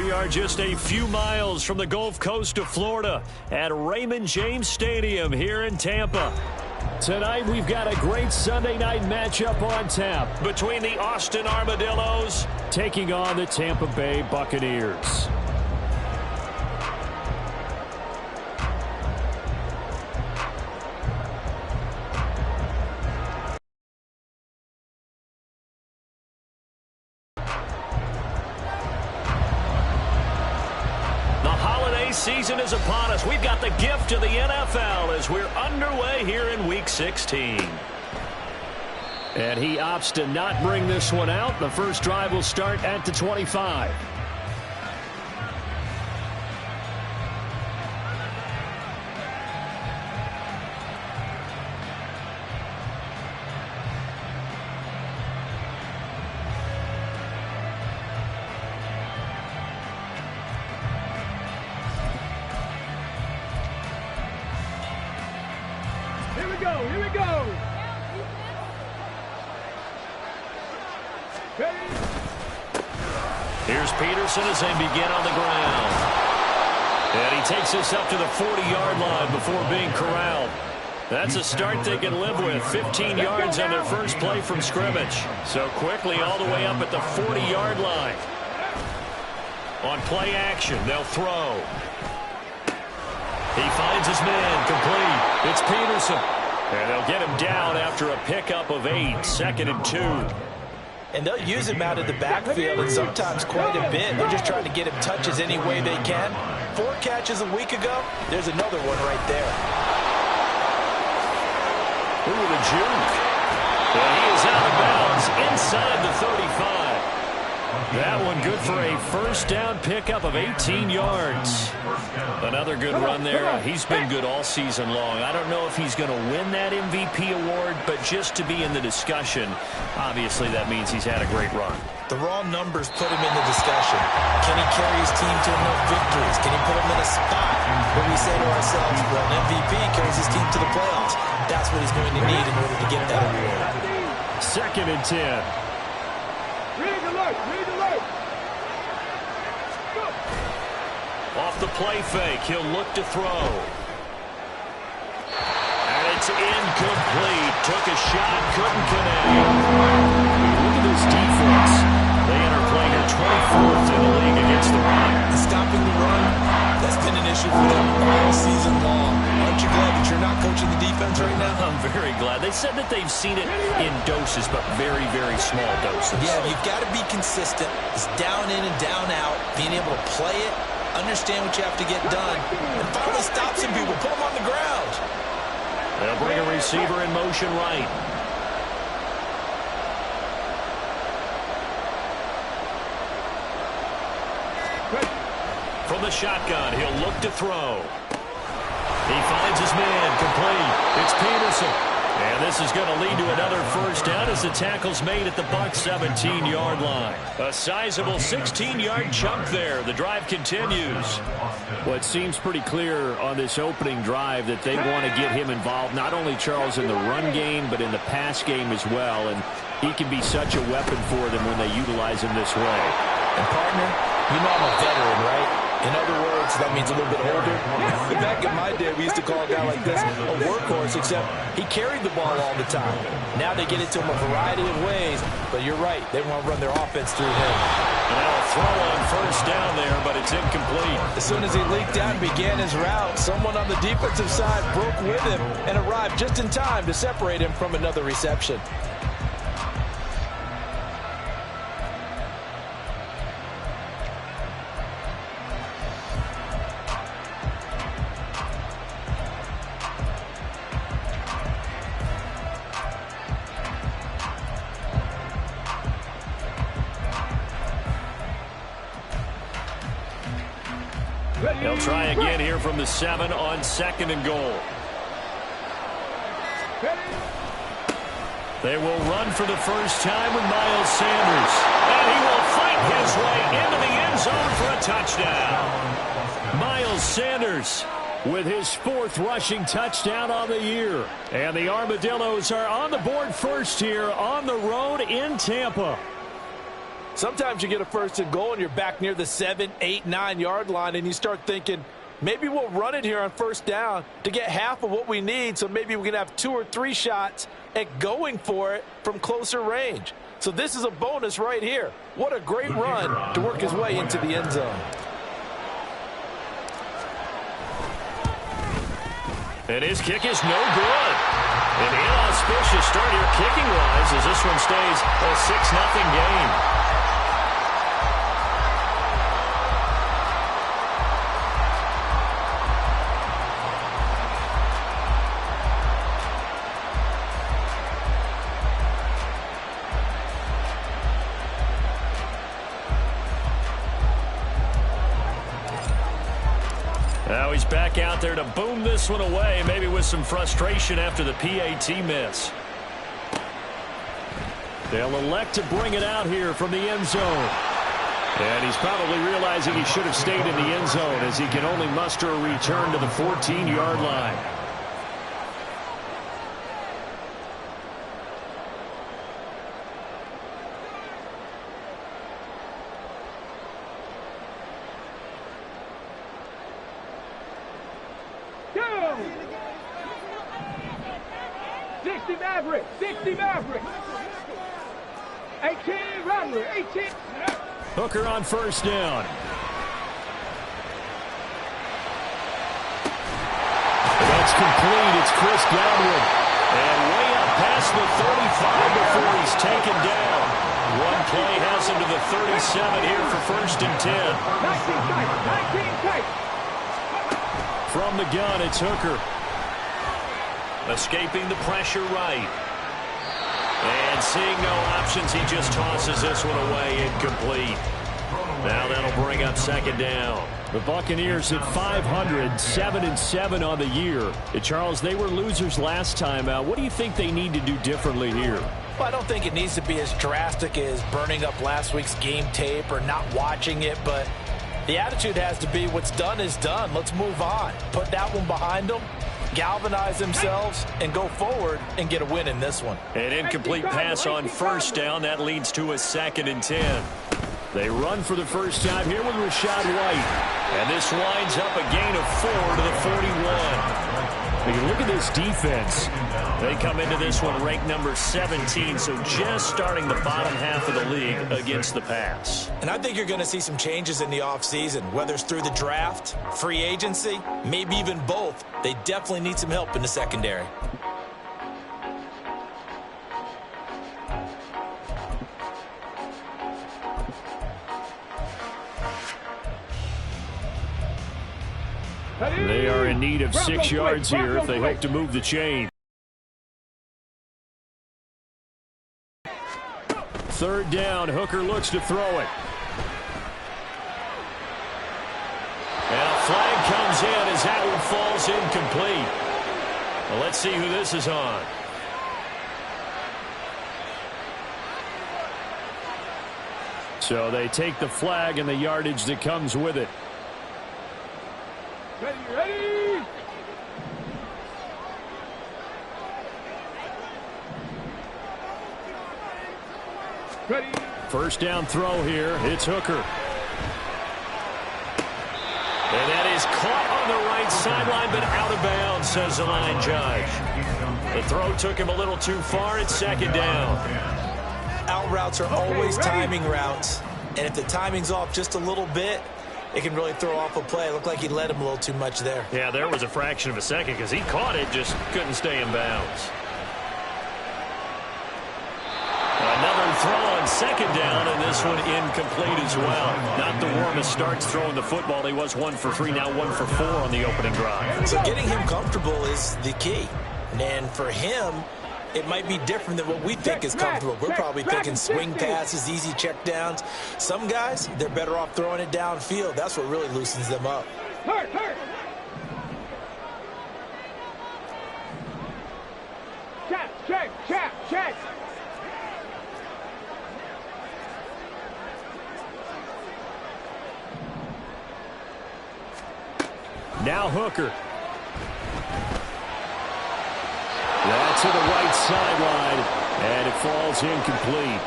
We are just a few miles from the Gulf Coast of Florida at Raymond James Stadium here in Tampa. Tonight we've got a great Sunday night matchup on tap between the Austin Armadillos taking on the Tampa Bay Buccaneers. Season is upon us. We've got the gift of the NFL as we're underway here in Week 16. And he opts to not bring this one out. The first drive will start at the 25. Here we go. Here's Peterson as they begin on the ground. And he takes this up to the 40-yard line before being corralled. That's a start they can live with. 15 yards on their first play from scrimmage. So quickly all the way up at the 40-yard line. On play action, they'll throw. He finds his man, complete. It's Peterson. And they'll get him down after a pickup of 8, 2nd and 2. And they'll use him out of the backfield, and sometimes quite a bit. They're just trying to get him touches any way they can. 4 catches a week ago. There's another one right there. Ooh, the juke. And he is out of bounds inside the 35. That one good for a first down pickup of 18 yards. Another good run there. He's been good all season long. I don't know if he's going to win that MVP award, but just to be in the discussion, obviously that means he's had a great run. The raw numbers put him in the discussion. Can he carry his team to enough victories? Can he put him in a spot where we say to ourselves, well, an MVP carries his team to the playoffs. That's what he's going to need in order to get that award. 2nd and 10. Read alert. Off the play fake, he'll look to throw. And it's incomplete. Took a shot, couldn't connect. Look at this defense. They enter play here 24th in the league against the run. Stopping the run, that's been an issue for them all season long. Aren't you glad that you're not coaching the defense right now? I'm very glad. They said that they've seen it in doses, but very, very small doses. Yeah, you've got to be consistent. It's down in and down out. Being able to play it, understand what you have to get done, and finally stop some people. Put them on the ground. They'll bring a receiver in motion right. From the shotgun, he'll look to throw. He finds his man, complete. It's Peterson. And this is going to lead to another first down as the tackle's made at the Bucs 17-yard line. A sizable 16-yard chunk there. The drive continues. Well, it seems pretty clear on this opening drive that they want to get him involved, not only, Charles, in the run game, but in the pass game as well. And he can be such a weapon for them when they utilize him this way. And, partner, you know I'm a veteran, right? In other words, that means a little bit older. Back in my day, we used to call a guy like this a workhorse, except he carried the ball all the time. Now they get it to him a variety of ways, but you're right. They want to run their offense through him. And now a throw on first down there, but it's incomplete. As soon as he leaked out and began his route, someone on the defensive side broke with him and arrived just in time to separate him from another reception. They'll try again here from the 7 on 2nd and goal. They will run for the first time with Miles Sanders. And he will fight his way into the end zone for a touchdown. Miles Sanders with his 4th rushing touchdown on the year. And the Armadillos are on the board first here on the road in Tampa. Sometimes you get a 1st and goal and you're back near the 7, 8, 9-yard line, and you start thinking, maybe we'll run it here on 1st down to get half of what we need, so maybe we can have 2 or 3 shots at going for it from closer range. So this is a bonus right here. What a great run to work his way into the end zone. And his kick is no good. An inauspicious start here kicking-wise as this one stays a 6-0 game. Now he's back out there to boom this one away, maybe with some frustration after the PAT miss. They'll elect to bring it out here from the end zone. And he's probably realizing he should have stayed in the end zone as he can only muster a return to the 14-yard line. Go! 60 Maverick, 60 Maverick. 18 Rattler, 18. Hooker on 1st down. That's complete. It's Chris Godwin. And way up past the 35 before he's taken down. One play has him to the 37 here for 1st and 10. 19 tight, 19 tight. From the gun, it's Hooker. Escaping the pressure right. And seeing no options, he just tosses this one away, incomplete. Now that'll bring up 2nd down. The Buccaneers at 500, 7-7 on the year. Charles, they were losers last time out. What do you think they need to do differently here? Well, I don't think it needs to be as drastic as burning up last week's game tape or not watching it, but the attitude has to be what's done is done. Let's move on. Put that one behind them, galvanize themselves, and go forward and get a win in this one. An incomplete pass on 1st down. That leads to a 2nd and 10. They run for the first time here with Rachaad White. And this winds up a gain of 4 to the 41. Look at this defense. They come into this one ranked number 17, so just starting the bottom half of the league against the pass. And I think you're going to see some changes in the offseason, whether it's through the draft, free agency, maybe even both. They definitely need some help in the secondary. They are in need of 6 yards here if they hope to move the chain. 3rd down, Hooker looks to throw it. And a flag comes in as that one falls incomplete. Well, let's see who this is on. So they take the flag and the yardage that comes with it. Ready, ready. Ready. 1st down throw here. It's Hooker. And that is caught on the right sideline, but out of bounds, says the line judge. The throw took him a little too far. It's 2nd down. Out routes are always timing routes. And if the timing's off just a little bit, it can really throw off a play. It looked like he led him a little too much there. Yeah, there was a fraction of a second because he caught it, just couldn't stay in bounds. Another throw on 2nd down, and this one incomplete as well. Not the warmest starts throwing the football. He was 1 for 3, now 1 for 4 on the opening drive. So getting him comfortable is the key. And for him, it might be different than what we think is comfortable. We're probably thinking swing passes, easy check downs. Some guys, they're better off throwing it downfield. That's what really loosens them up. Hurt. Check. Now Hooker. That's to the right sideline, and it falls incomplete.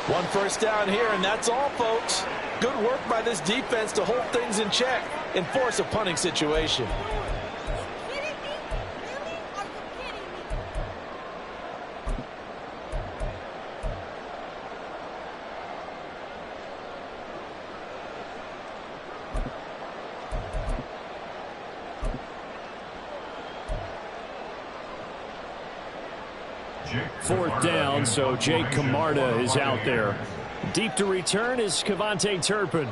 One first down here, and that's all, folks. Good work by this defense to hold things in check and force a punting situation. Fourth down, so Jake Camarda is out there. Deep to return is Kevontae Turpin.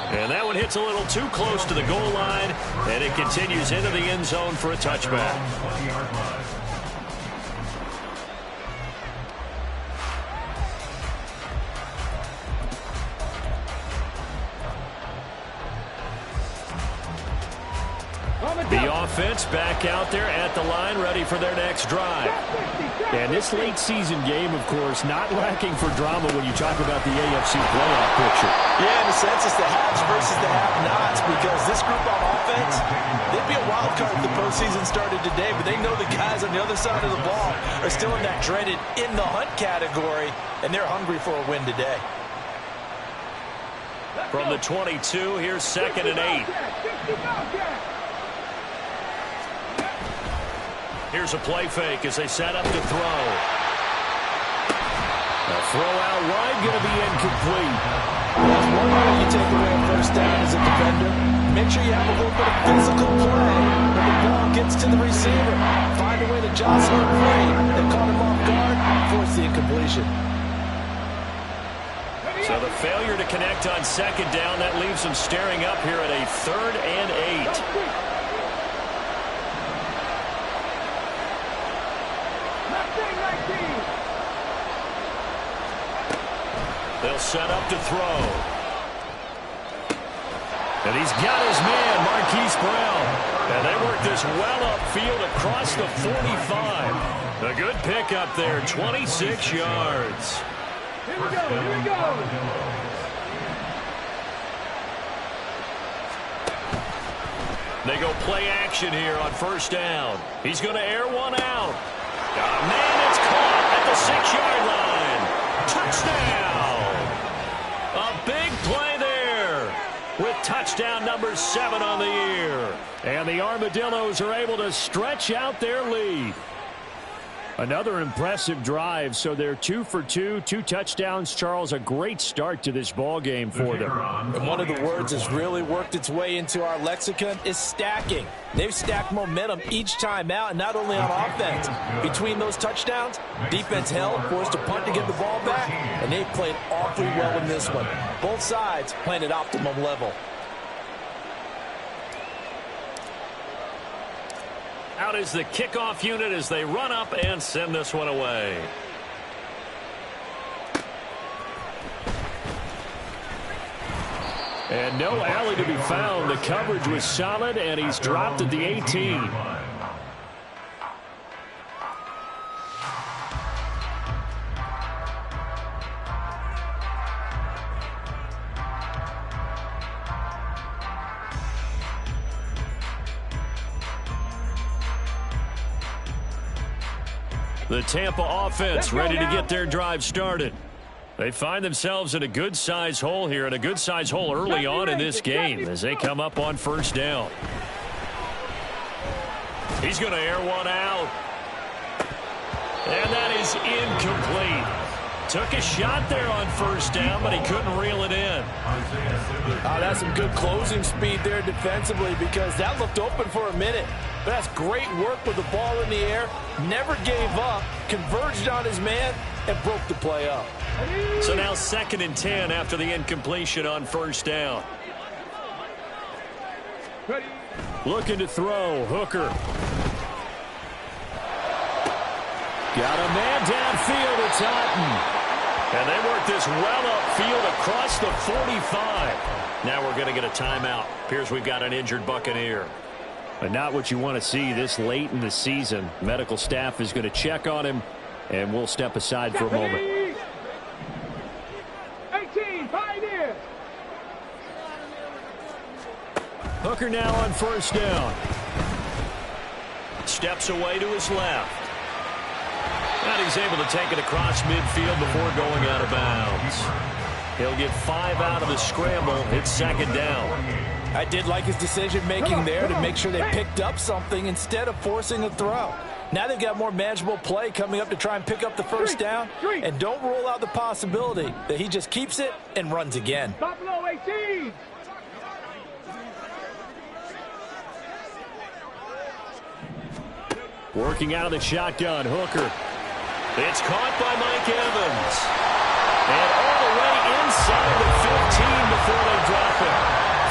And that one hits a little too close to the goal line, and it continues into the end zone for a touchback. The offense back out there at the line, ready for their next drive. And this late season game, of course, not lacking for drama when you talk about the AFC playoff picture. Yeah, in a sense, it's the haves versus the have-nots, because this group on offense, they'd be a wild card if the postseason started today, but they know the guys on the other side of the ball are still in that dreaded in-the-hunt category, and they're hungry for a win today. From the 22, here's 2nd and 8. Here's a play fake as they set up to throw. A throw out wide, going to be incomplete. There's one way you take away a first down as a defender. Make sure you have a little bit of physical play when the ball gets to the receiver. Find a way to jostle him free. They caught him off guard, force the incompletion. So the failure to connect on 2nd down, that leaves them staring up here at a 3rd and 8. They'll set up to throw. And he's got his man, Marquise Brown. And they work this well upfield across the 45. A good pickup there, 26 yards. Here we go, here we go. They go play action here on 1st down. He's going to air one out. Got a man that's caught at the 6-yard line. Touchdown. A big play there with touchdown number 7 on the year. And the Armadillos are able to stretch out their lead. Another impressive drive, so they're 2 for 2, 2 touchdowns. Charles, a great start to this ball game for them. And one of the words that's really worked its way into our lexicon is stacking. They've stacked momentum each time out, and not only on offense. Between those touchdowns, defense held, forced to punt to get the ball back, and they played awfully well in this one. Both sides playing at optimum level. Out is the kickoff unit as they run up and send this one away. And no alley to be found. The coverage was solid, and he's dropped at the 18. The Tampa offense ready to get their drive started. They find themselves in a good-sized hole here, and a good-sized hole early on in this game as they come up on 1st down. He's going to air one out. And that is incomplete. Took a shot there on 1st down, but he couldn't reel it in. Oh, that's some good closing speed there defensively, because that looked open for a minute. But that's great work with the ball in the air. Never gave up, converged on his man, and broke the play up. So now 2nd and 10 after the incompletion on 1st down. Ready. Looking to throw, Hooker. Got a man downfield, it's Otten. And they work this well upfield across the 45. Now we're going to get a timeout. Appears we've got an injured Buccaneer. But not what you want to see this late in the season. Medical staff is going to check on him And we'll step aside for a moment. 18, Pioneers. Hooker now on first down. Steps away to his left. And he's able to take it across midfield before going out of bounds. He'll get 5 out of the scramble. It's second down. I did like his decision-making there to make sure they picked up something instead of forcing a throw. Now they've got more manageable play coming up to try and pick up the first down. And don't rule out the possibility that he just keeps it and runs again. Buffalo 18. Working out of the shotgun, Hooker. It's caught by Mike Evans. And all the way inside the 15 before they drop it.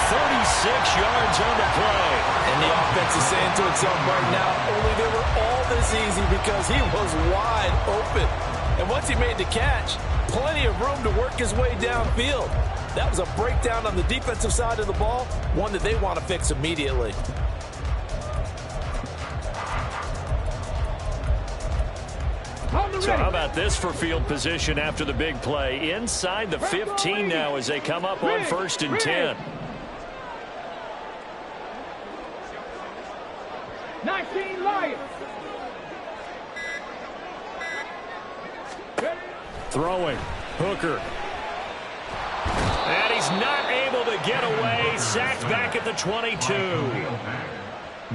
36 yards on the play. And the offense is saying to itself right now, only they were all this easy because he was wide open. And once he made the catch, plenty of room to work his way downfield. That was a breakdown on the defensive side of the ball, one that they want to fix immediately. So how about this for field position after the big play? Inside the 15 now as they come up on 1st and 10. 19 Lions. Throwing. Hooker. And he's not able to get away. Sacked back at the 22.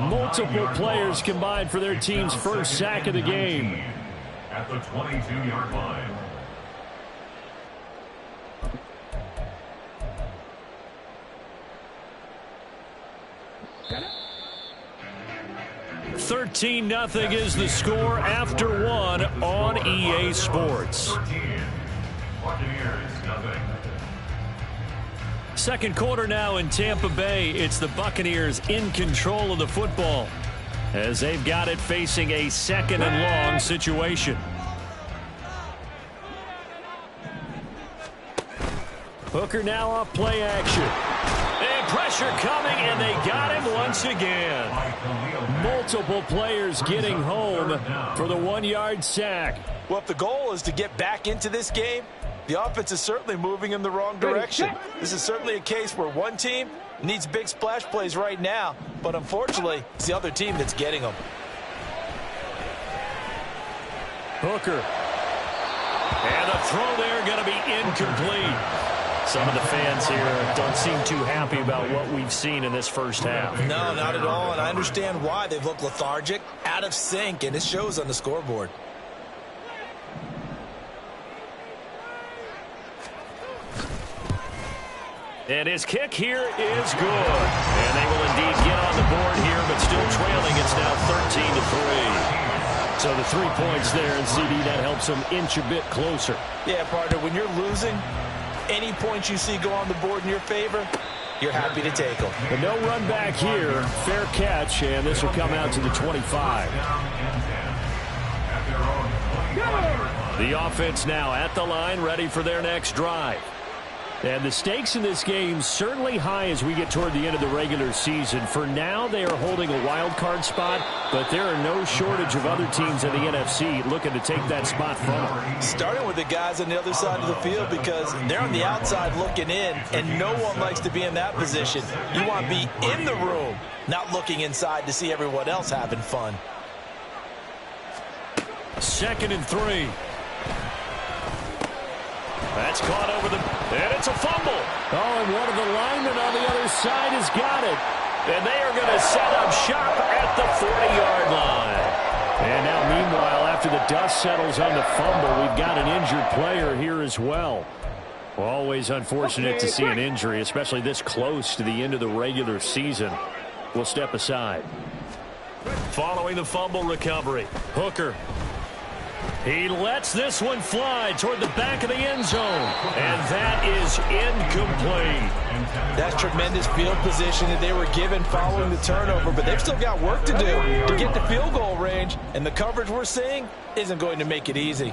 Multiple players combined for their team's first sack of the game. At the 22-yard line. $13-0 is the score after one on EA Sports. 13. Buccaneers, nothing. Second quarter now in Tampa Bay. It's the Buccaneers in control of the football as they've got it facing a 2nd and long situation. Hooker now off play action. And pressure coming, and they got him once again. Multiple players getting home for the 1-yard sack. Well, if the goal is to get back into this game, the offense is certainly moving in the wrong direction. This is certainly a case where one team needs big splash plays right now, but unfortunately, it's the other team that's getting them. Hooker. And the throw there going to be incomplete. Some of the fans here don't seem too happy about what we've seen in this first half. No, not at all, and I understand why. They've looked lethargic, out of sync, and it shows on the scoreboard. And his kick here is good. And they will indeed get on the board here, but still trailing. It's now 13-3. So the 3 points there, and CD, that helps them inch a bit closer. Yeah, partner, when you're losing, any points you see go on the board in your favor, you're happy to take them. But no run back here. Fair catch, and this will come out to the 25. The offense now at the line, ready for their next drive. And the stakes in this game certainly high as we get toward the end of the regular season. For now, they are holding a wild card spot, but there are no shortage of other teams in the NFC looking to take that spot from them. Starting with the guys on the other side of the field because they're on the outside looking in, and no one likes to be in that position. You want to be in the room, not looking inside to see everyone else having fun. 2nd and 3. That's caught over the... And it's a fumble. Oh, and one of the linemen on the other side has got it. And they are going to set up shop at the 40-yard line. And now, meanwhile, after the dust settles on the fumble, we've got an injured player here as well. Always unfortunate to see an injury, especially this close to the end of the regular season. We'll step aside. Following the fumble recovery, Hooker. He lets this one fly toward the back of the end zone. And that is incomplete. That's tremendous field position that they were given following the turnover, but they've still got work to do to get to field goal range, and the coverage we're seeing isn't going to make it easy.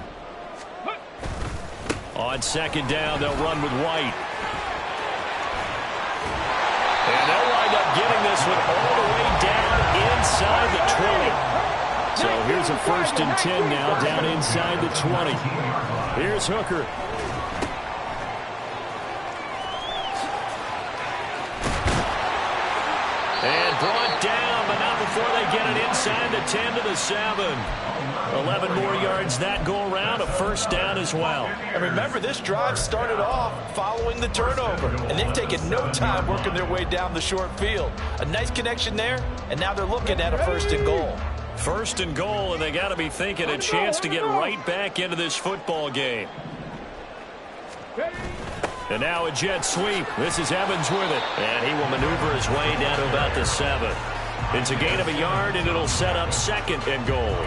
On 2nd down, they'll run with White. And they'll wind up getting this one all the way down inside the 20. So here's Here's a 1st and 10 now down inside the 20. Here's Hooker. And brought down, but not before they get it inside the 10 to the 7. 11 more yards that go around, a 1st down as well. And remember, this drive started off following the turnover, and they've taken no time working their way down the short field. A nice connection there, and now they're looking at a 1st and goal. 1st and goal, and they got to be thinking a chance to get right back into this football game. And now a jet sweep. This is Evans with it. And he will maneuver his way down to about the 7. It's a gain of a yard, and it'll set up 2nd and goal.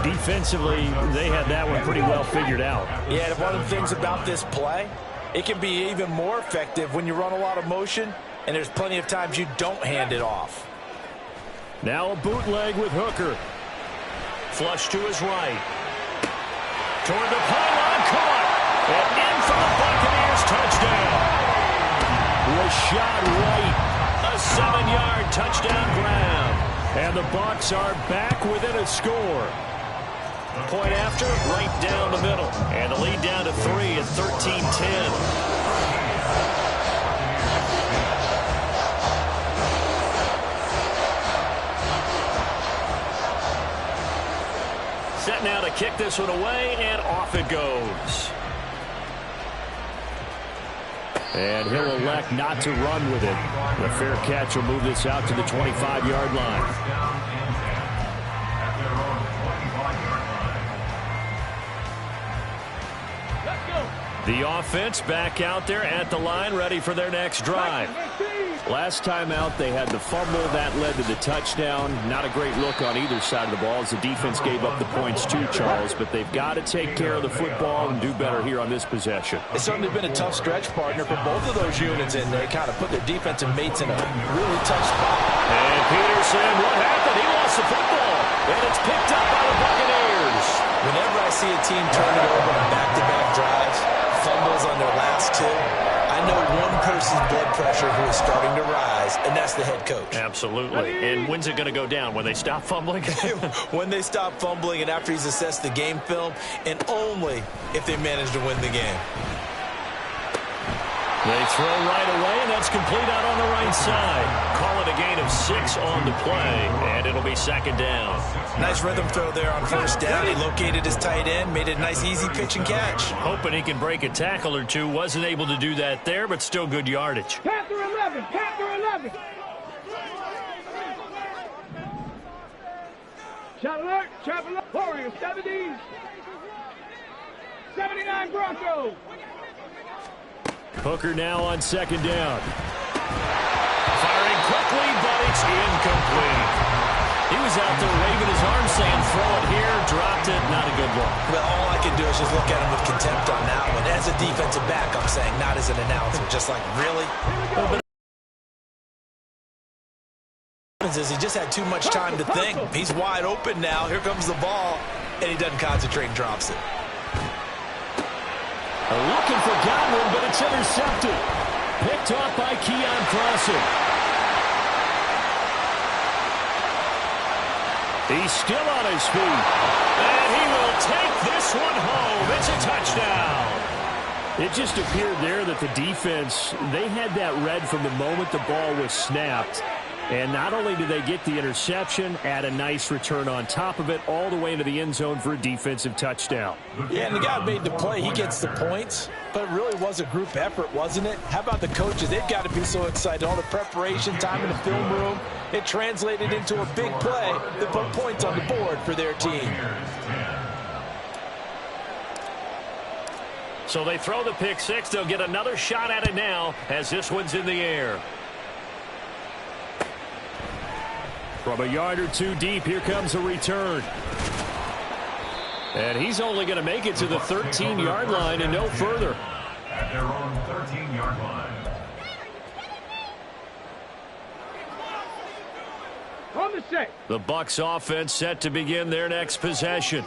Defensively, they had that one pretty well figured out. Yeah, and one of the things about this play, it can be even more effective when you run a lot of motion, and there's plenty of times you don't hand it off. Now a bootleg with Hooker. Flush to his right. Toward the pylon, caught. And in for the Buccaneers, touchdown. Was shot right. A 7-yard touchdown grab. And the Bucs are back within a score. Point after, right down the middle. And the lead down to 3 at 13-10. Set now to kick this one away, and off it goes. And he'll elect not to run with it. The fair catch will move this out to the 25-yard line. The offense back out there at the line, ready for their next drive. Last time out, they had the fumble. That led to the touchdown. Not a great look on either side of the ball as the defense gave up the points too, Charles. But they've got to take care of the football and do better here on this possession. It's certainly been a tough stretch, partner, for both of those units, and they kind of put their defensive mates in a really tough spot. And Peterson, what happened? He lost the football, and it's picked up by the Buccaneers. Whenever I see a team turn it over on back-to-back drives, fumbles on their last 2, I know one person's blood pressure who is starting to rise, and that's the head coach. Absolutely. And when's it going to go down? When they stop fumbling? When they stop fumbling and after he's assessed the game film, and only if they manage to win the game. They throw right away, and that's complete out on the right side. Call it a gain of 6 on the play, and it'll be 2nd down. Nice rhythm throw there on 1st down. He located his tight end, made it a nice easy pitch and catch. Hoping he can break a tackle or two. Wasn't able to do that there, but still good yardage. Panther 11, Panther 11. Shot alert, travel alert. Warriors 70s. 79 Broncos. Hooker now on 2nd down. Firing quickly, but it's incomplete. He was out there waving his arm saying, throw it here, dropped it, not a good look. Well, all I can do is just look at him with contempt on that one. As a defensive back, I'm saying, not as an announcer. Just like, really? He just had too much time to think. He's wide open now. Here comes the ball, and he doesn't concentrate and drops it. Looking for Godwin, but it's intercepted. Picked off by Keon Crossing. He's still on his feet. And he will take this one home. It's a touchdown. It just appeared there that the defense, they had that read from the moment the ball was snapped. And not only did they get the interception, add a nice return on top of it, all the way into the end zone for a defensive touchdown. Yeah, and the guy made the play. He gets the points, but it really was a group effort, wasn't it? How about the coaches? They've got to be so excited. All the preparation, time in the film room, it translated into a big play that put points on the board for their team. So they throw the pick 6. They'll get another shot at it now as this one's in the air. From a yard or 2 deep, here comes a return. And he's only going to make it to the 13-yard line and no further. At their own 13-yard line. On the set. The Bucs offense set to begin their next possession.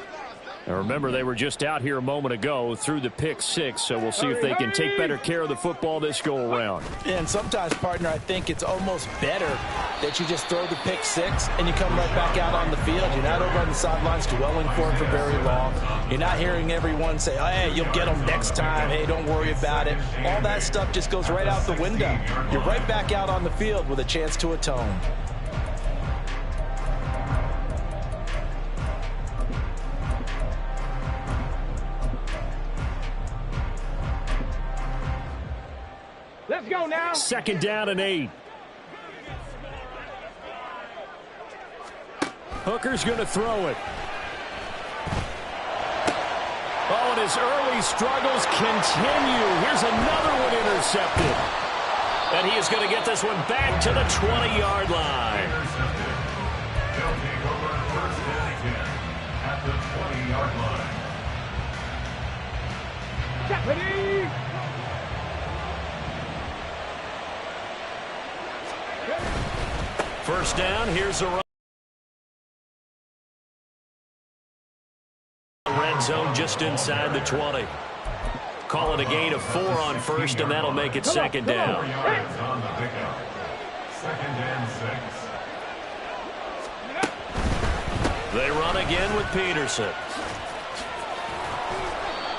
Now remember, they were just out here a moment ago through the pick six, so we'll see if they can take better care of the football this go-around. And sometimes, partner, I think it's almost better that you just throw the pick six and you come right back out on the field. You're not over on the sidelines dwelling for it for very long. You're not hearing everyone say, oh, hey, you'll get them next time. Hey, don't worry about it. All that stuff just goes right out the window. You're right back out on the field with a chance to atone. Let's go now. 2nd down and 8. Hooker's going to throw it. Oh, and his early struggles continue. Here's another one intercepted. And he is going to get this one back to the 20-yard line. They'll take over 1st and 10 at the 20-yard line. Deputy. First down, here's a run. Red zone just inside the 20. Call it a gain of 4 on first, and that'll make it 2nd down. 4 yards on the pickup. 2nd and 6. They run again with Peterson.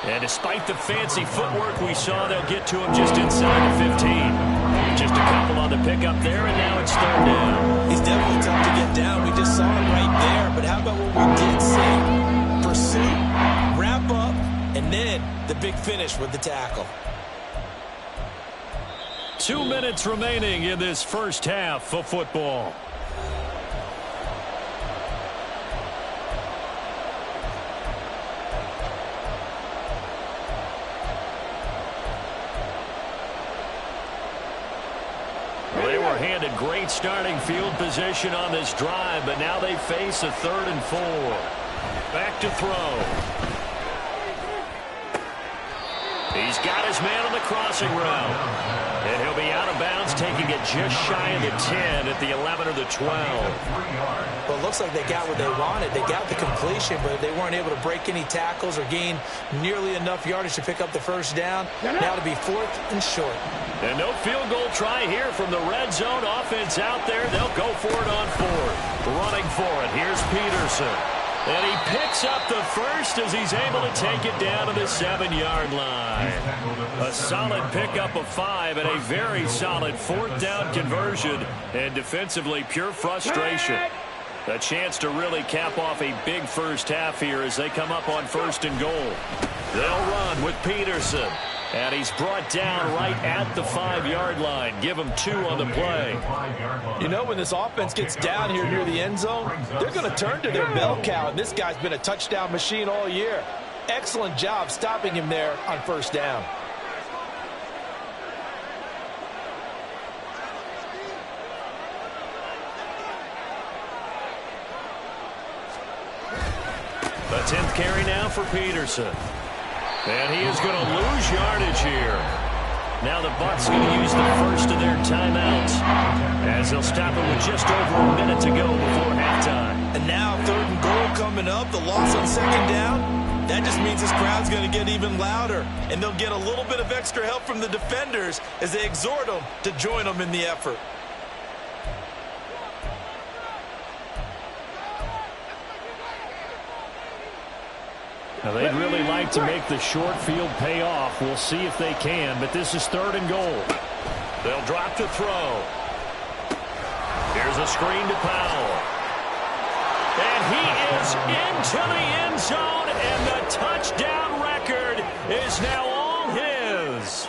And despite the fancy footwork we saw, they'll get to him just inside the 15. Just a couple on the pickup there, and now it's 3rd down. He's definitely tough to get down. We just saw him right there. But how about what we did see? Pursuit, wrap up, and then the big finish with the tackle. 2 minutes remaining in this first half of football. Handed great starting field position on this drive, but now they face a 3rd and 4. Back to throw. He's got his man on the crossing route. And he'll be out of bounds, taking it just shy of the 10 at the 11 or the 12. Well, it looks like they got what they wanted. They got the completion, but they weren't able to break any tackles or gain nearly enough yardage to pick up the first down. Now to be 4th and short. And no field goal try here from the red zone offense out there. They'll go for it on 4th. Running for it. Here's Peterson. And he picks up the first as he's able to take it down to the 7-yard line. A solid pickup of 5 and a very solid 4th down conversion. And defensively, pure frustration. A chance to really cap off a big first half here as they come up on 1st and goal. They'll run with Peterson. And he's brought down right at the 5-yard line. Give him 2 on the play. You know, when this offense gets down here near the end zone, they're going to turn to their bell cow, and this guy's been a touchdown machine all year. Excellent job stopping him there on 1st down. The 10th carry now for Peterson. And he is going to lose yardage here. Now the Bucs going to use the first of their timeouts as they'll stop it with just over a minute to go before halftime. And now 3rd and goal coming up. The loss on 2nd down. That just means this crowd's going to get even louder. And they'll get a little bit of extra help from the defenders as they exhort them to join them in the effort. Now, they'd really like to make the short field pay off. We'll see if they can, but this is 3rd and goal. They'll drop to throw. Here's a screen to Powell. And he is into the end zone, and the touchdown record is now all his.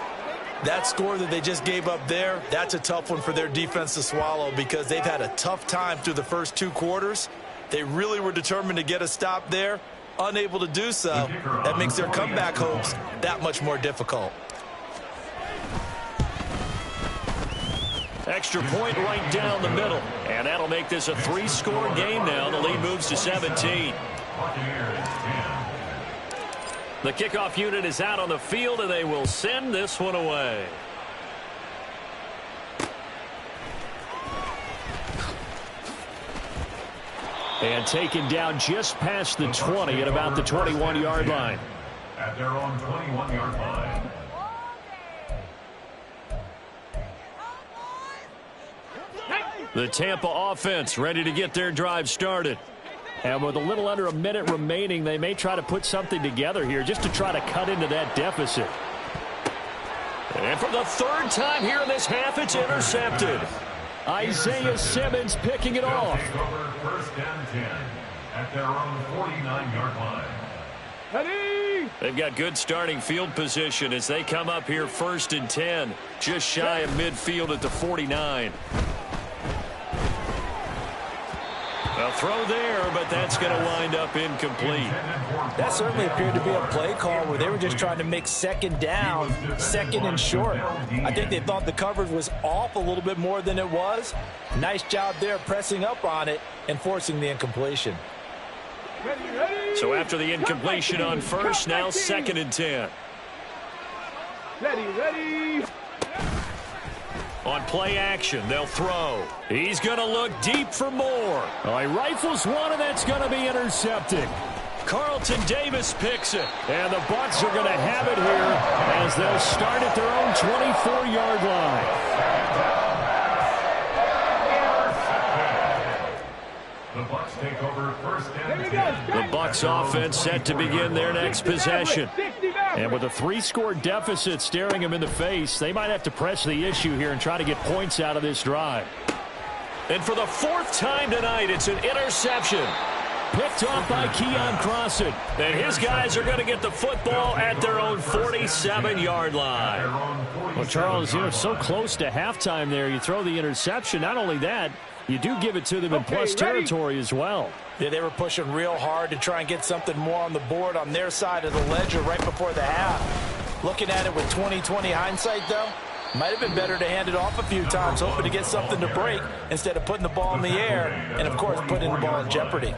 That score that they just gave up there, that's a tough one for their defense to swallow because they've had a tough time through the first 2 quarters. They really were determined to get a stop there. Unable to do so, that makes their comeback hopes that much more difficult. Extra point right down the middle. And that'll make this a 3-score game now. The lead moves to 17. The kickoff unit is out on the field, and they will send this one away. And taken down just past the 20 at about the 21-yard line. At their own 21-yard line. The Tampa offense ready to get their drive started. And with a little under a minute remaining, they may try to put something together here just to try to cut into that deficit. And for the third time here in this half, it's intercepted. Isaiah Simmons picking it off. First and 10 at their own 49-yard line. Ready? They've got good starting field position as they come up here first and 10, just shy of midfield at the 49. A throw there, but that's going to wind up incomplete. That certainly appeared to be a play call where they were just trying to make second down, second and short. I think they thought the coverage was off a little bit more than it was. Nice job there pressing up on it and forcing the incompletion. Ready? So after the incompletion on first, now second and 10. Ready? On play action, they'll throw. He's going to look deep for more. Oh, he rifles one, and that's going to be intercepted. Carlton Davis picks it. And the Bucs are going to have it here as they'll start at their own 24-yard line. The Bucs take over first and 10. The Bucs offense set to begin their next possession. And with a 3-score deficit staring them in the face, they might have to press the issue here and try to get points out of this drive. And for the fourth time tonight, it's an interception. Picked off by Keon Crossan. And his guys are going to get the football at their own 47-yard line. Well, Charles, you know, so close to halftime there. You throw the interception. Not only that, you do give it to them in plus territory as well. Yeah, they were pushing real hard to try and get something more on the board on their side of the ledger right before the half. Looking at it with 20/20 hindsight, though, might have been better to hand it off a few times, hoping to get something to break instead of putting the ball in the air and, of course, putting the ball in jeopardy.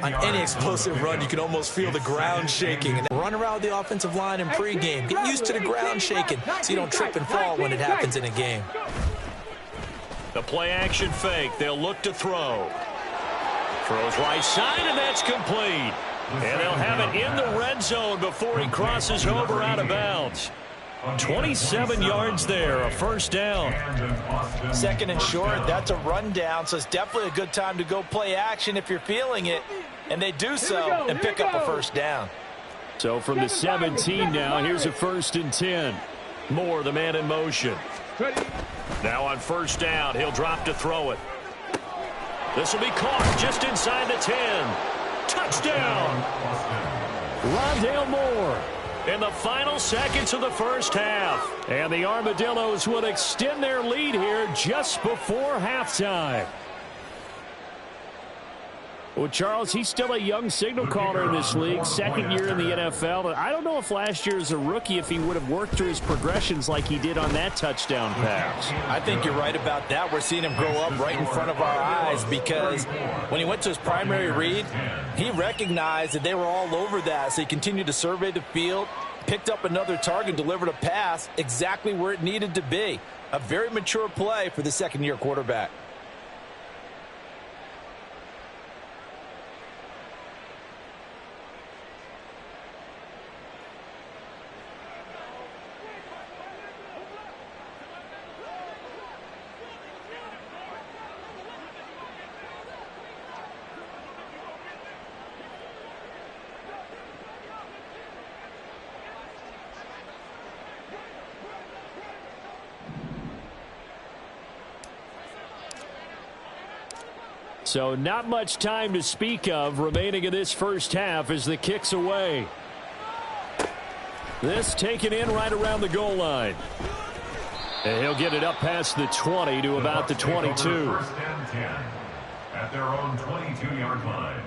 On any explosive run, you can almost feel the ground shaking. And run around the offensive line in pregame. Get used to the ground shaking so you don't trip and fall when it happens in a game. The play action fake. They'll look to throw. Throws right side, and that's complete. And they'll have it in the red zone before he crosses over out of bounds. 27 yards there, a first down. Second and short, that's a rundown, so it's definitely a good time to go play action if you're feeling it. And they do so and pick up a first down. So from the 17 now, here's a first and 10. Moore, the man in motion. Now on first down, he'll drop to throw it. This will be caught just inside the 10. Touchdown! Rondale Moore. In the final seconds of the first half. And the Armadillos will extend their lead here just before halftime. Well, Charles, he's still a young signal caller in this league, second year in the NFL. And I don't know if last year as a rookie, if he would have worked through his progressions like he did on that touchdown pass. I think you're right about that. We're seeing him grow up right in front of our eyes because when he went to his primary read, he recognized that they were all over that. So he continued to survey the field, picked up another target, delivered a pass exactly where it needed to be. A very mature play for the second-year quarterback. So not much time to speak of remaining in this first half as the kick's away. This taken in right around the goal line. And he'll get it up past the 20 to about the 22. First and 10 at their own 22-yard line.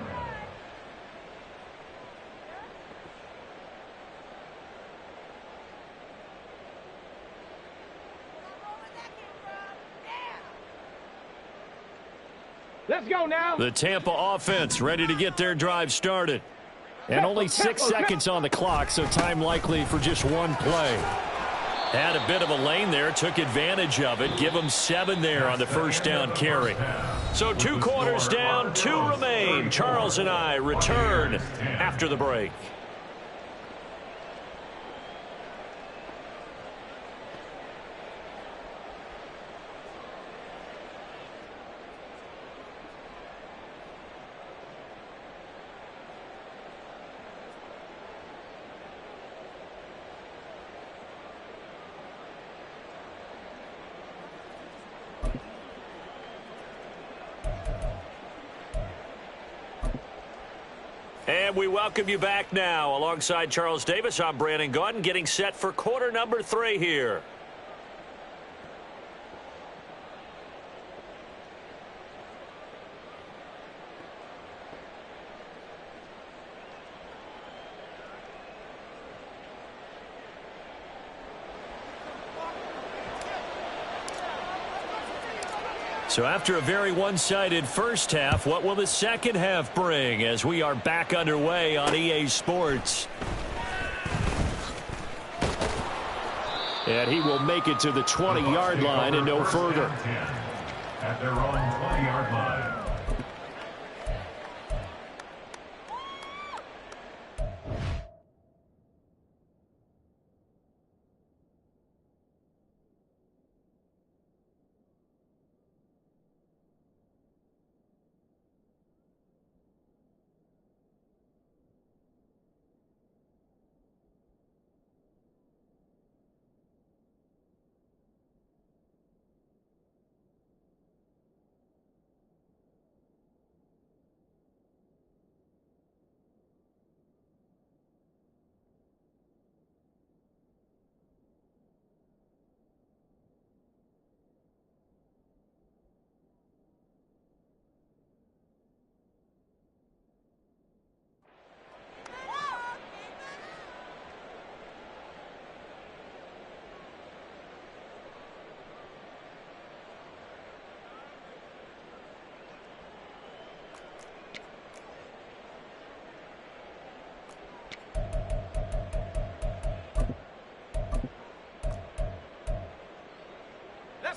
Let's go now. The Tampa offense ready to get their drive started. And only 6 seconds on the clock, so time likely for just one play. Had a bit of a lane there, took advantage of it. Give him 7 there on the first down carry. So 2 quarters down, 2 remain. Charles and I return after the break. And we welcome you back now. Alongside Charles Davis, I'm Brandon Gaudin, getting set for quarter number 3 here. So after a very one-sided first half, what will the second half bring as we are back underway on EA Sports? And he will make it to the 20-yard line and no further. At their own 20-yard line.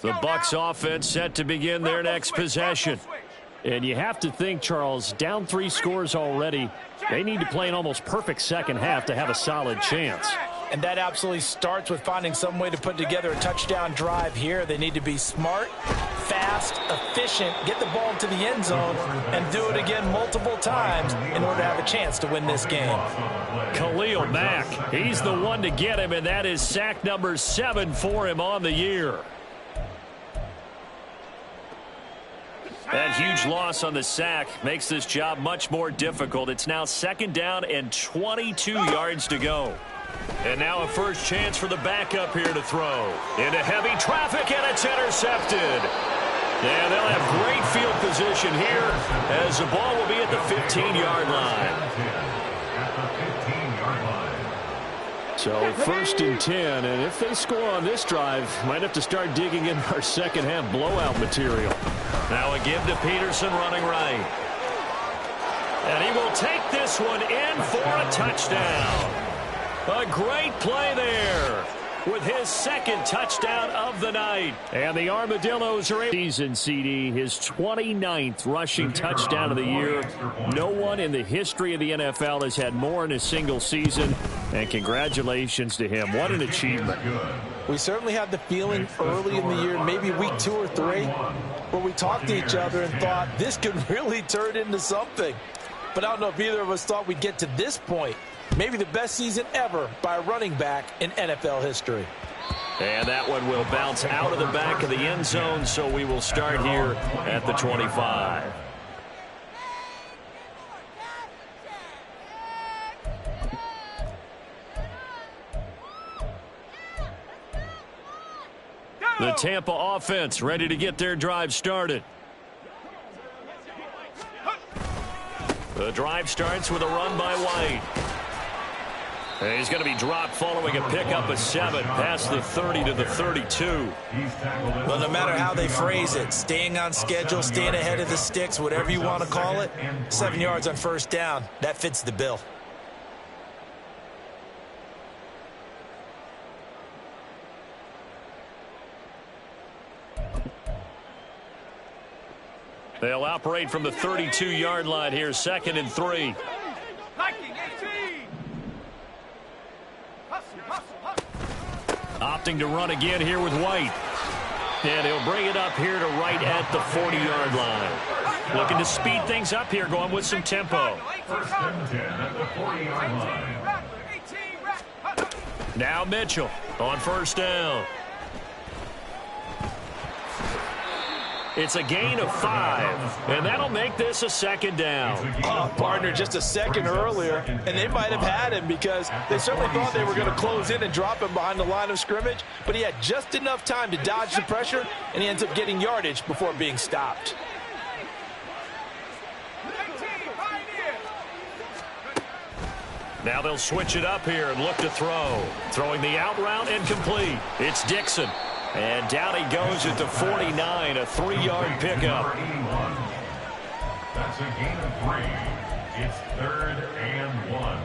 The Bucs offense set to begin their next possession. And you have to think, Charles, down 3 scores already. They need to play an almost perfect second half to have a solid chance. And that absolutely starts with finding some way to put together a touchdown drive here. They need to be smart, fast, efficient, get the ball to the end zone, and do it again multiple times in order to have a chance to win this game. Khalil Mack, he's the one to get him, and that is sack number 7 for him on the year. That huge loss on the sack makes this job much more difficult. It's now 2nd down and 22 yards to go. And now a first chance for the backup here to throw. Into heavy traffic, and it's intercepted. And they'll have great field position here as the ball will be at the 15-yard line. So 1st and 10, and if they score on this drive, might have to start digging in our second half blowout material. Now a give to Peterson running right. And he will take this one in for a touchdown. A great play there with his 2nd touchdown of the night. And the Armadillos are season CD, his 29th rushing touchdown of the year. No one in the history of the NFL has had more in a single season. And congratulations to him. What an achievement. We certainly had the feeling early in the year, maybe week 2 or 3, where we talked to each other and thought this could really turn into something. But I don't know if either of us thought we'd get to this point. Maybe the best season ever by a running back in NFL history. And that one will bounce out of the back of the end zone, so we will start here at the 25. The Tampa offense ready to get their drive started. The drive starts with a run by White. And he's going to be dropped following a pickup of 7 past the 30 to the 32. Well, no matter how they phrase it, staying on schedule, staying ahead of the sticks, whatever you want to call it, 7 yards on first down, that fits the bill. They'll operate from the 32-yard line here, 2nd and 3. Opting to run again here with White. And he'll bring it up here to right at the 40-yard line. Looking to speed things up here, going with some tempo. 1st and 10 at the 40-yard line. Now Mitchell on 1st down. It's a gain of 5, and that'll make this a 2nd down. Oh, partner, just a second earlier, and they might have had him because they certainly thought they were going to close in and drop him behind the line of scrimmage, but he had just enough time to dodge the pressure, and he ends up getting yardage before being stopped. Now they'll switch it up here and look to throw. Throwing the out route and complete. It's Dixon. And down he goes at the 49, a 3-yard pickup. That's a gain of 3. It's 3rd and 1.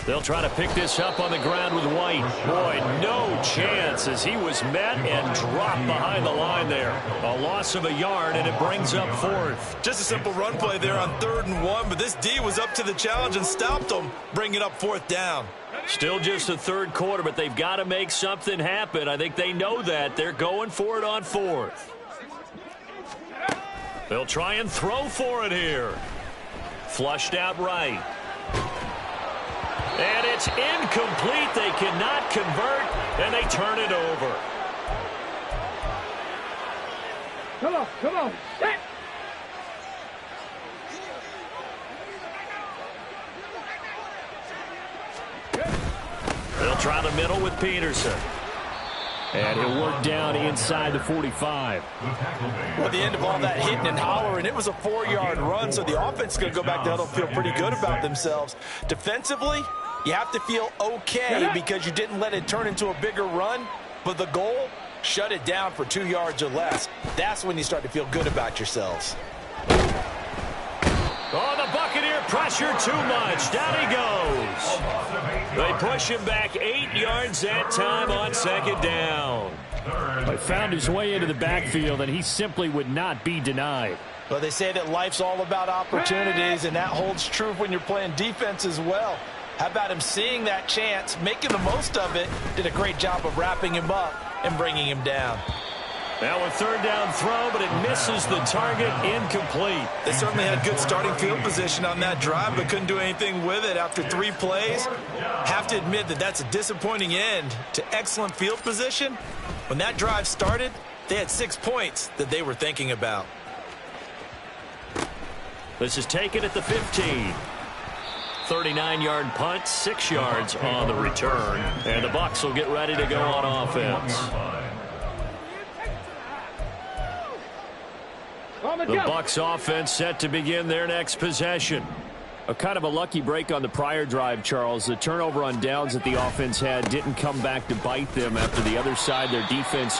They'll try to pick this up on the ground with White. Boy, no chance as he was met and dropped behind the line there. A loss of a yard, and it brings up 4th. Just a simple run play there on 3rd and 1, but this D was up to the challenge and stopped them, bringing up 4th down. Still just the 3rd quarter, but they've got to make something happen. I think they know that. They're going for it on 4th. They'll try and throw for it here. Flushed out right. And it's incomplete. They cannot convert, and they turn it over. Come on, set. They'll try the middle with Peterson. And he'll work down inside the 45. At the end of all that hitting and hollering, it was a 4-yard run, so the offense is going to go back down and feel pretty good about themselves. Defensively, you have to feel okay because you didn't let it turn into a bigger run, but the goal, shut it down for 2 yards or less. That's when you start to feel good about yourselves. Oh, the Buccaneer pressure too much. Down he goes. They push him back 8 yards that time on 2nd down. He found his way into the backfield, and he simply would not be denied. But they say that life's all about opportunities, and that holds true when you're playing defense as well. How about him seeing that chance, making the most of it, did a great job of wrapping him up and bringing him down. Now a 3rd down throw, but it misses the target, incomplete. They certainly had good starting field position on that drive, but couldn't do anything with it after 3 plays. Have to admit that that's a disappointing end to excellent field position. When that drive started, they had 6 points that they were thinking about. This is taken at the 15. 39-yard punt, 6 yards on the return. And the Bucs will get ready to go on offense. The Bucs offense set to begin their next possession. A kind of a lucky break on the prior drive, Charles. The turnover on downs that the offense had didn't come back to bite them after the other side. Their defense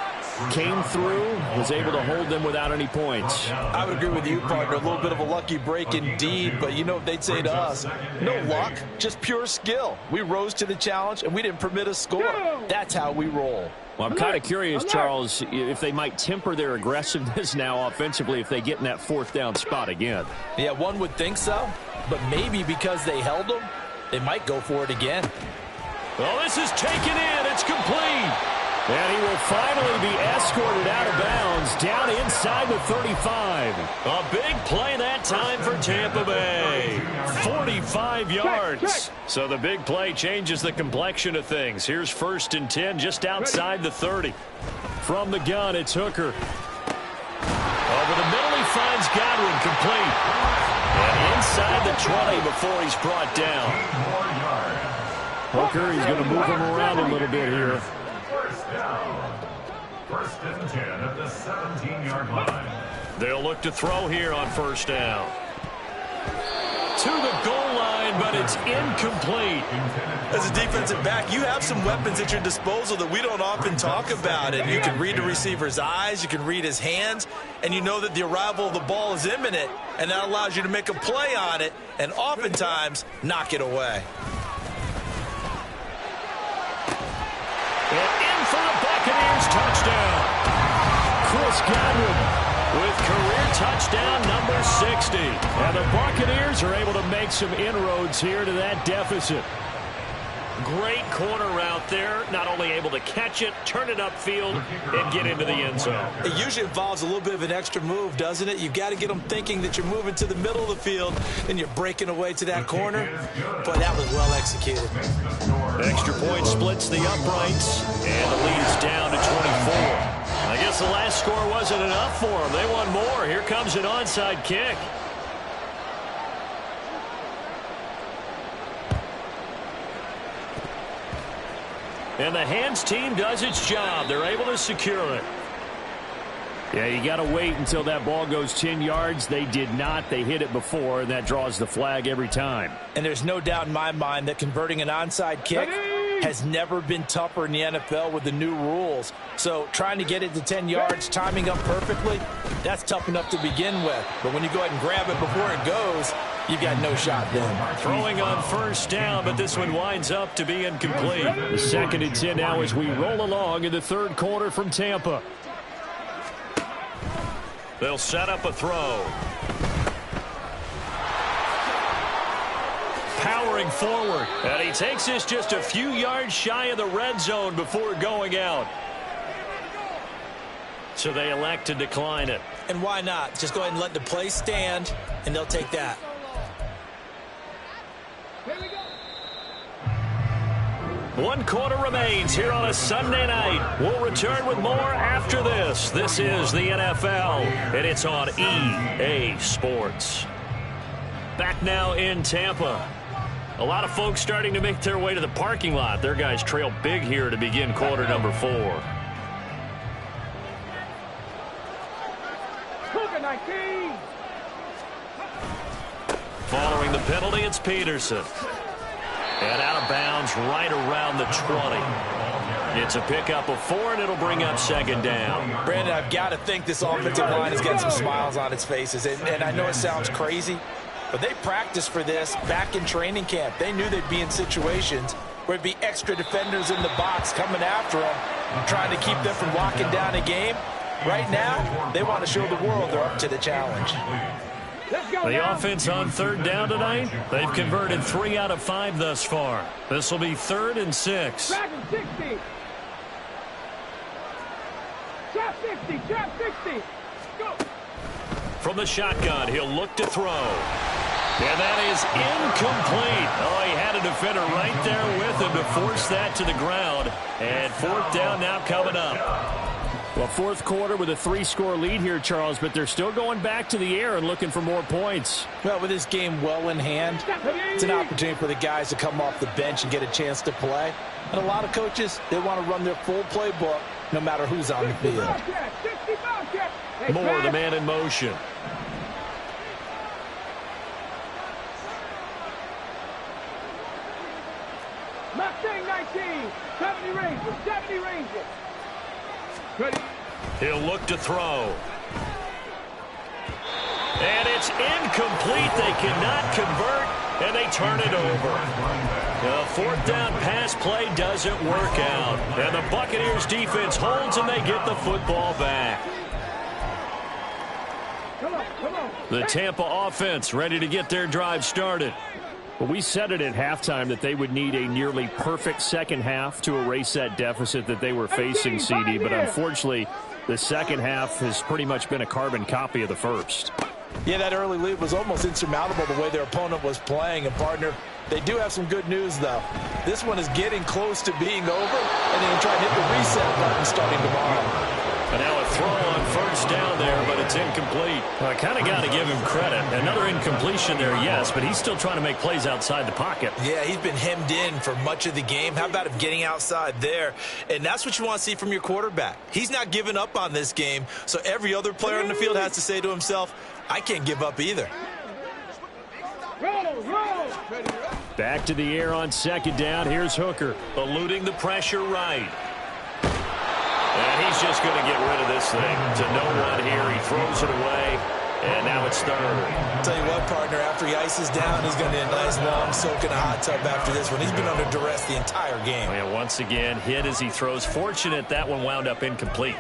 came through, was able to hold them without any points. I would agree with you, partner. A little bit of a lucky break indeed, but you know what they'd say to us? No luck, just pure skill. We rose to the challenge, and we didn't permit a score. That's how we roll. Well, I'm kind of curious, Charles, if they might temper their aggressiveness now offensively if they get in that 4th down spot again. Yeah, one would think so, but maybe because they held them, they might go for it again. Well, this is taken in. It's complete. And he will finally be escorted out of bounds down inside the 35. A big play that time for Tampa Bay. 45 yards. So the big play changes the complexion of things. Here's 1st and 10 just outside the 30. From the gun, it's Hooker. Over the middle, he finds Godwin complete. And inside the 20 before he's brought down. Hooker, he's going to move him around a little bit here. 1st down. 1st and 10 at the 17-yard line. They'll look to throw here on 1st down. To the goal line in, but it's incomplete. As a defensive back, you have some weapons at your disposal that we don't often talk about. And you can read the receiver's eyes, you can read his hands, and you know that the arrival of the ball is imminent, and that allows you to make a play on it and oftentimes knock it away. And in for the Buccaneers touchdown. Chris Godwin with career touchdown number 60. And the Buccaneers are able to make some inroads here to that deficit. Great corner route there. Not only able to catch it, turn it upfield, and get into the end zone. It usually involves a little bit of an extra move, doesn't it? You've got to get them thinking that you're moving to the middle of the field and you're breaking away to that corner. Boy, that was well executed. Extra point splits the uprights, and the lead is down to 24. I guess the last score wasn't enough for them. They want more. Here comes an onside kick. And the hands team does its job. They're able to secure it. Yeah, you got to wait until that ball goes 10 yards. They did not. They hit it before, and that draws the flag every time. And there's no doubt in my mind that converting an onside kick has never been tougher in the NFL with the new rules. So trying to get it to 10 yards, timing up perfectly, that's tough enough to begin with. But when you go ahead and grab it before it goes, you've got no shot then. Throwing on first down, but this one winds up to be incomplete. The 2nd and 10 now as we roll along in the third quarter from Tampa. They'll set up a throw. Powering forward. And he takes this just a few yards shy of the red zone before going out. So they elect to decline it. And why not? Just go ahead and let the play stand, and they'll take that. One quarter remains here on a Sunday night. We'll return with more after this. This is the NFL, and it's on EA Sports. Back now in Tampa. A lot of folks starting to make their way to the parking lot. Their guys trail big here to begin quarter number 4. Following the penalty, it's Peterson. And out of bounds right around the 20. It's a pickup of 4, and it'll bring up 2nd down. Brandon, I've got to think this offensive line is getting some smiles on its faces. And I know it sounds crazy, but they practiced for this back in training camp. They knew they'd be in situations where there'd be extra defenders in the box coming after them, trying to keep them from locking down a game. Right now, they want to show the world they're up to the challenge. The offense on 3rd down tonight, they've converted 3 out of 5 thus far. This will be 3rd and 6. Trap 60. Trap 50. Trap 60. Go. From the shotgun, he'll look to throw. And that is incomplete. Oh, he had a defender right there with him to force that to the ground. And 4th down now coming up. Well, 4th quarter with a 3-score lead here, Charles, but they're still going back to the air and looking for more points. Well, with this game well in hand, it's an opportunity for the guys to come off the bench and get a chance to play. And a lot of coaches, they want to run their full playbook no matter who's on the field. Moore, the man in motion. Mustang 19. 70 Ranger. 70 Ranger. Ready. He'll look to throw. And it's incomplete. They cannot convert, and they turn it over. The 4th down pass play doesn't work out. And the Buccaneers defense holds, and they get the football back. Come on. The Tampa offense ready to get their drive started. Well, we said it at halftime that they would need a nearly perfect second half to erase that deficit that they were facing, CD. But unfortunately, the second half has pretty much been a carbon copy of the first. Yeah, that early lead was almost insurmountable the way their opponent was playing. And, partner, they do have some good news, though. This one is getting close to being over, and they can try to hit the reset button starting tomorrow. And now a throw on first down there, but it's incomplete. Well, I kind of got to give him credit. Another incompletion there, yes, but he's still trying to make plays outside the pocket. Yeah, he's been hemmed in for much of the game. How about him getting outside there? And that's what you want to see from your quarterback. He's not giving up on this game, so every other player on the field has to say to himself, I can't give up either. Back to the air on second down. Here's Hooker. Eluding the pressure right. And he's just going to get rid of this thing to no one here. He throws it away, and now it's third. I'll tell you what, partner, after he ices down, he's going to get a nice long soak in a hot tub after this one. He's been under duress the entire game. And once again, hit as he throws. Fortunate that one wound up incomplete.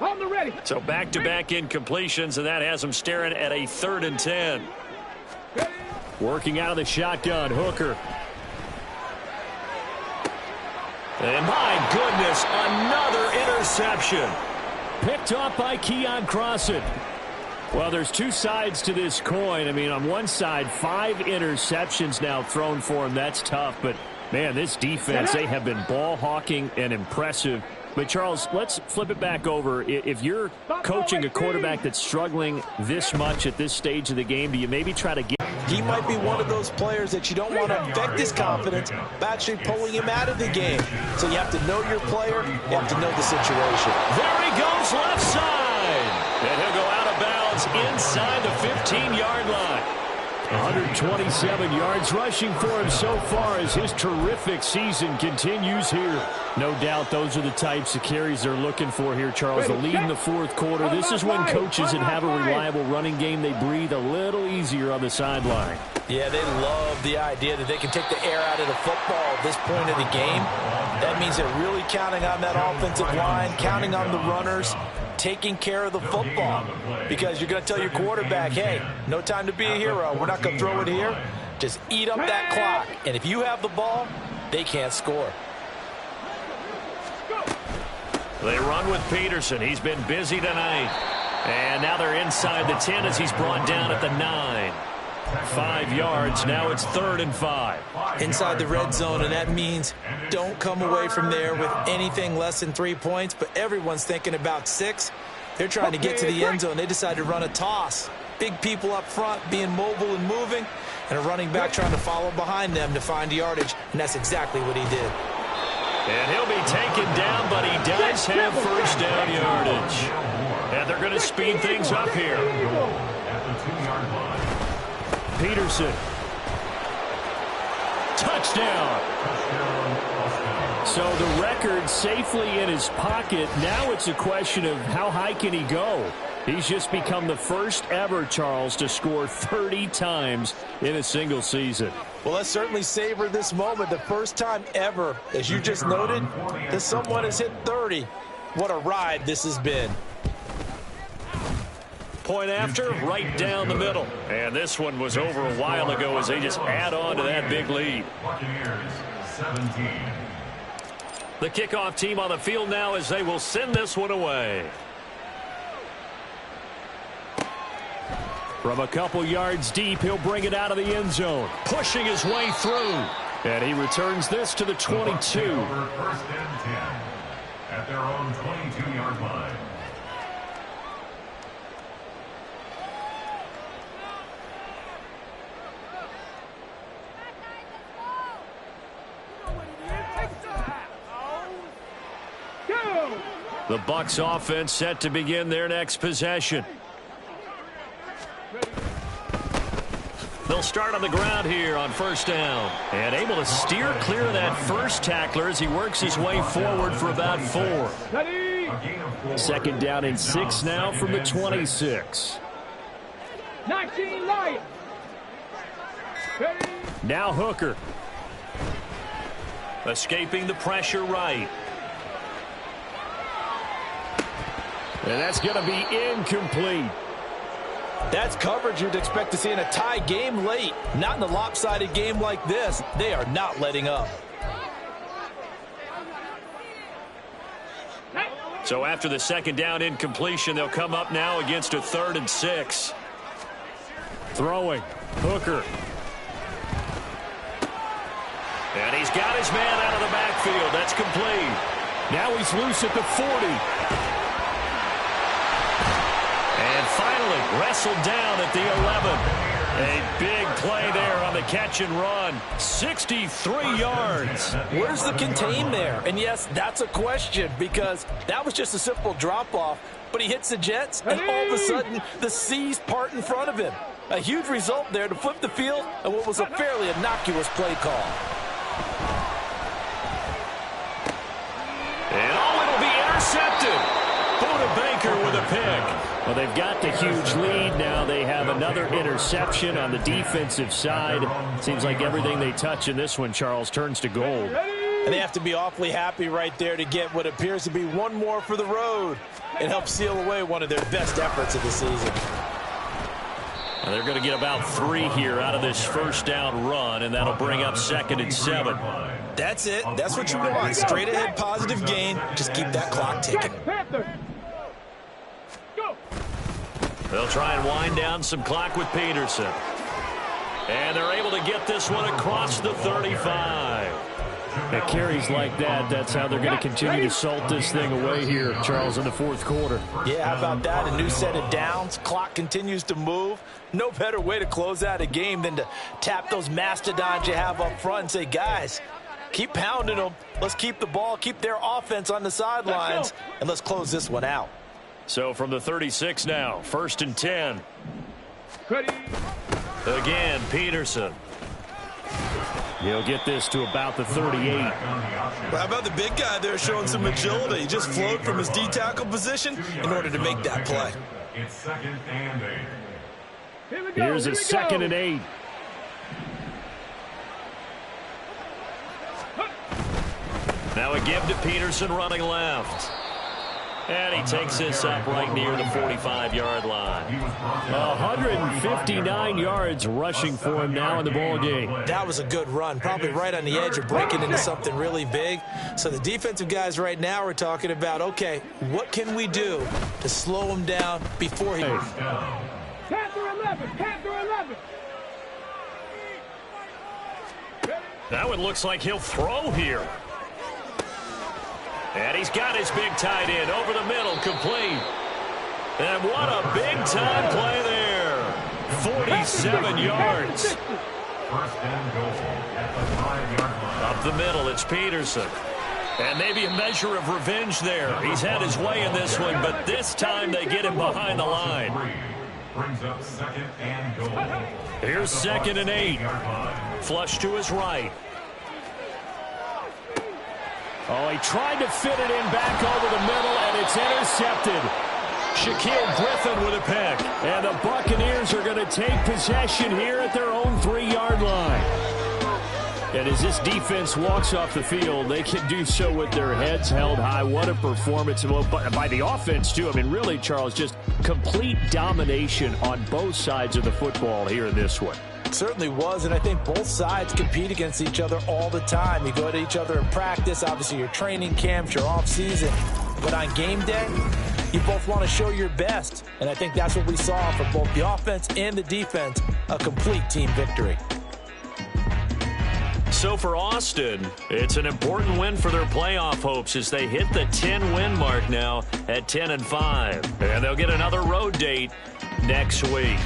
On the ready. So back-to-back incompletions, and that has him staring at a 3rd and 10. Working out of the shotgun, Hooker. And my goodness, another interception. Picked off by Keon Crossett. Well, there's two sides to this coin. I mean, on one side, 5 interceptions now thrown for him. That's tough. But, man, this defense, they have been ball hawking and impressive. But, Charles, let's flip it back over. If you're coaching a quarterback that's struggling this much at this stage of the game, do you maybe try to get... He might be one of those players that you don't want to affect his confidence by actually pulling him out of the game. So you have to know your player. You have to know the situation. There he goes left side. And he'll go out of bounds inside the 15-yard line. 127 yards rushing for him so far as his terrific season continues here. No doubt those are the types of carries they're looking for here, Charles. The lead in the 4th quarter. This is when coaches that have a reliable running game, they breathe a little easier on the sideline. Yeah, they love the idea that they can take the air out of the football at this point of the game. That means they're really counting on that offensive line, counting on the runners, taking care of the football. Because you're going to tell your quarterback, hey, no time to be a hero. We're not going to throw it here. Just eat up that clock. And if you have the ball, they can't score. They run with Peterson. He's been busy tonight. And now they're inside the 10 as he's brought down at the 9. 5 yards. Now it's 3rd and 5. Inside the red zone, and that means don't come away from there with anything less than 3 points. But everyone's thinking about 6. They're trying to get to the end zone. They decide to run a toss. Big people up front being mobile and moving, and a running back trying to follow behind them to find yardage. And that's exactly what he did. And he'll be taken down, but he does have first down yardage. And they're going to speed things up here. Peterson. Touchdown. So the record safely in his pocket. Now it's a question of how high can he go. He's just become the first ever, Charles, to score 30 times in a single season. Well, let's certainly savor this moment. The first time ever, as you just noted, that someone has hit 30. What a ride this has been. Point after, right down the middle. And this one was over a while ago as they just add on to that big lead. The kickoff team on the field now as they will send this one away. From a couple yards deep, he'll bring it out of the end zone. Pushing his way through. And he returns this to the 22. First and 10 at their own 22-yard line. The Bucs offense set to begin their next possession. They'll start on the ground here on first down. And able to steer clear of that first tackler as he works his way forward for about 4. Second down and 6 now from the 26. 19 light. Now Hooker. Escaping the pressure right. And that's going to be incomplete. That's coverage you'd expect to see in a tie game late. Not in a lopsided game like this. They are not letting up. So after the second down incompletion, they'll come up now against a 3rd and 6. Throwing. Hooker. And he's got his man out of the backfield. That's complete. Now he's loose at the 40. And finally wrestled down at the 11. A big play there on the catch and run. 63 yards. Where's the contain there? And yes, that's a question because that was just a simple drop-off. But he hits the Jets, and all of a sudden, the seas part in front of him. A huge result there to flip the field and what was a fairly innocuous play call. And it'll be intercepted. Buda Baker with a pick. Well, they've got the huge lead now. They have another interception on the defensive side. Seems like everything they touch in this one, Charles, turns to gold. And they have to be awfully happy right there to get what appears to be one more for the road and help seal away one of their best efforts of the season. And they're going to get about 3 here out of this first down run, and that'll bring up 2nd and 7. That's it. That's what you want. Straight ahead positive gain. Just keep that clock ticking. They'll try and wind down some clock with Peterson. And they're able to get this one across the 35. At carries like that, that's how they're going to continue to salt this thing away here, Charles, in the 4th quarter. Yeah, how about that? A new set of downs. Clock continues to move. No better way to close out a game than to tap those mastodons you have up front and say, guys, keep pounding them. Let's keep the ball, keep their offense on the sidelines, and let's close this one out. So from the 36 now, 1st and 10. Again, Peterson. He'll get this to about the 38. How about the big guy there showing some agility? He just flowed from his D-tackle position in order to make that play. It's 2nd and 8. Here's a 2nd and 8. Now a give to Peterson running left. And he takes this up right near the 45-yard line. 159 yards rushing for him now in the ball game. That was a good run, probably right on the edge of breaking into something really big. So the defensive guys right now are talking about, okay, what can we do to slow him down before he... Panther 11, Panther 11. That one looks like he'll throw here. And he's got his big tight end over the middle, complete. And what a big-time play there. 47 yards. 1st and goal at the 5-yard line. Up the middle, it's Peterson. And maybe a measure of revenge there. He's had his way in this one, but this time they get him behind the line. Brings up 2nd and goal. Here's 2nd and 8. Flush to his right. Oh, he tried to fit it in back over the middle, and it's intercepted. Shaquille Griffin with a pick. And the Buccaneers are going to take possession here at their own 3-yard line. And as this defense walks off the field, they can do so with their heads held high. What a performance by the offense, too. I mean, really, Charles, just complete domination on both sides of the football here in this one. It certainly was, and I think both sides compete against each other all the time. You go to each other in practice, obviously your training camps, your off-season. But on game day, you both want to show your best. And I think that's what we saw from both the offense and the defense, a complete team victory. So for Austin, it's an important win for their playoff hopes as they hit the 10-win mark now at 10-5. And they'll get another road date next week.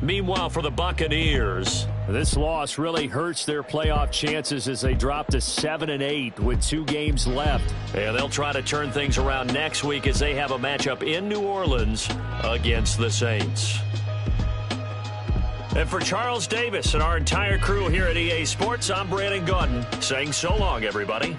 Meanwhile, for the Buccaneers, this loss really hurts their playoff chances as they drop to 7-8 with 2 games left. And they'll try to turn things around next week as they have a matchup in New Orleans against the Saints. And for Charles Davis and our entire crew here at EA Sports, I'm Brandon Gaudin saying so long, everybody.